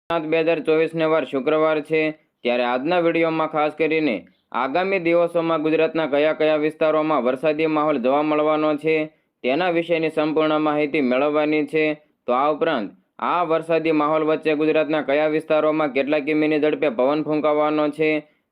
2024 વાર શુક્રવાર છે ત્યારે આજના વિડીયોમાં ખાસ કરીને આગામી દિવસોમાં ગુજરાતના કયા કયા વિસ્તારોમાં વરસાદી માહોલ જોવા મળવાનો છે તેના વિશેની સંપૂર્ણ માહિતી મેળવવાની છે। તો આ ઉપરાંત આ વરસાદી માહોલ વચ્ચે ગુજરાતના કયા વિસ્તારોમાં કેટલા કિમીની ઝડપે પવન ફૂંકાવાનો છે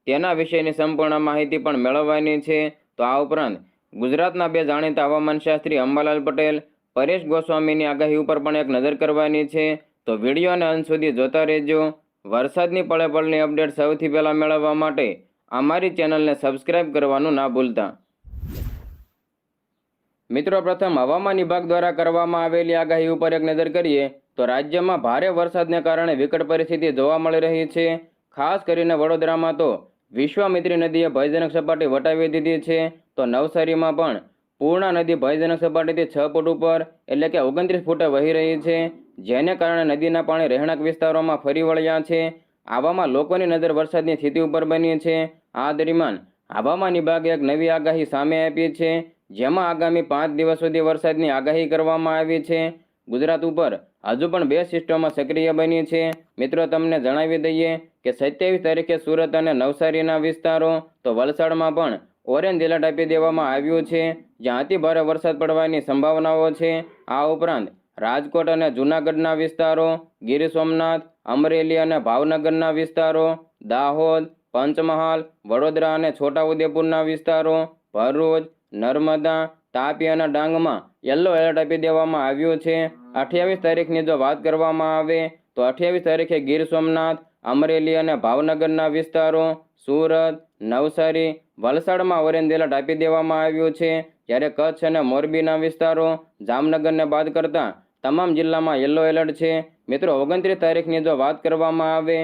તેના વિશેની સંપૂર્ણ માહિતી પણ મેળવવાની છે। તો આ ઉપરાંત ગુજરાતના બે જાણીતા હવામાનશાસ્ત્રી અંબાલાલ પટેલ, પરેશ ગોસ્વામીની આગાહી ઉપર પણ એક નજર કરવાની છે। તો વિડીયોને અંત સુધી જોતા રહેજો। વરસાદની પળે પળની અપડેટ સૌથી પહેલાં મેળવવા માટે અમારી ચેનલને સબસ્ક્રાઇબ કરવાનું ના ભૂલતા। મિત્રો, પ્રથમ હવામાન વિભાગ દ્વારા કરવામાં આવેલી આગાહી ઉપર એક નજર કરીએ તો રાજ્યમાં ભારે વરસાદને કારણે વિકટ પરિસ્થિતિ જોવા મળી રહી છે। ખાસ કરીને વડોદરામાં તો વિશ્વામિત્રી નદીએ ભયજનક સપાટી વટાવી દીધી છે। તો નવસારીમાં પણ પૂર્ણા નદી ભયજનક સપાટીથી 6 ફૂટ ઉપર એટલે કે 29 ફૂટે વહી રહી છે, જેને કારણે નદીના પાણી રહેણાંક વિસ્તારોમાં ફરી વળ્યા છે। આવામાં લોકોની નજર વરસાદની સ્થિતિ ઉપર બની છે। આ દરમિયાન હવામાન વિભાગે એક નવી આગાહી સામે આપી છે, જેમાં આગામી 5 દિવસ સુધી વરસાદની આગાહી કરવામાં આવી છે। ગુજરાત ઉપર હજુ પણ 2 સિસ્ટમો સક્રિય બની છે। મિત્રો, તમને જણાવી દઈએ કે 27 તારીખે સુરત અને નવસારીના વિસ્તારો, તો વલસાડમાં પણ ઓરેન્જ એલર્ટ આપી દેવામાં આવ્યું છે, જ્યાં અતિ ભારે વરસાદ પડવાની સંભાવનાઓ છે। આ ઉપરાંત રાજકોટ અને જૂનાગઢના વિસ્તારો, ગીર સોમનાથ, અમરેલી અને ભાવનગરના વિસ્તારો, દાહોદ, પંચમહાલ, વડોદરા અને છોટાઉદેપુરના વિસ્તારો, ભરૂચ, નર્મદા, તાપી અને ડાંગમાં યલો એલર્ટ આપી દેવામાં આવ્યું છે। 28 તારીખની જો વાત કરવામાં આવે તો 28 તારીખે ગીર સોમનાથ, અમરેલી અને ભાવનગરના વિસ્તારો, સુરત, નવસારી, વલસાડમાં ઓરેન્જ એલર્ટ આપી દેવામાં આવ્યું છે, જ્યારે કચ્છ અને મોરબીના વિસ્તારો, જામનગરને બાદ કરતા તમામ જિલ્લામાં યલો એલર્ટ છે। મિત્રો, 29 તારીખની જો વાત કરવામાં આવે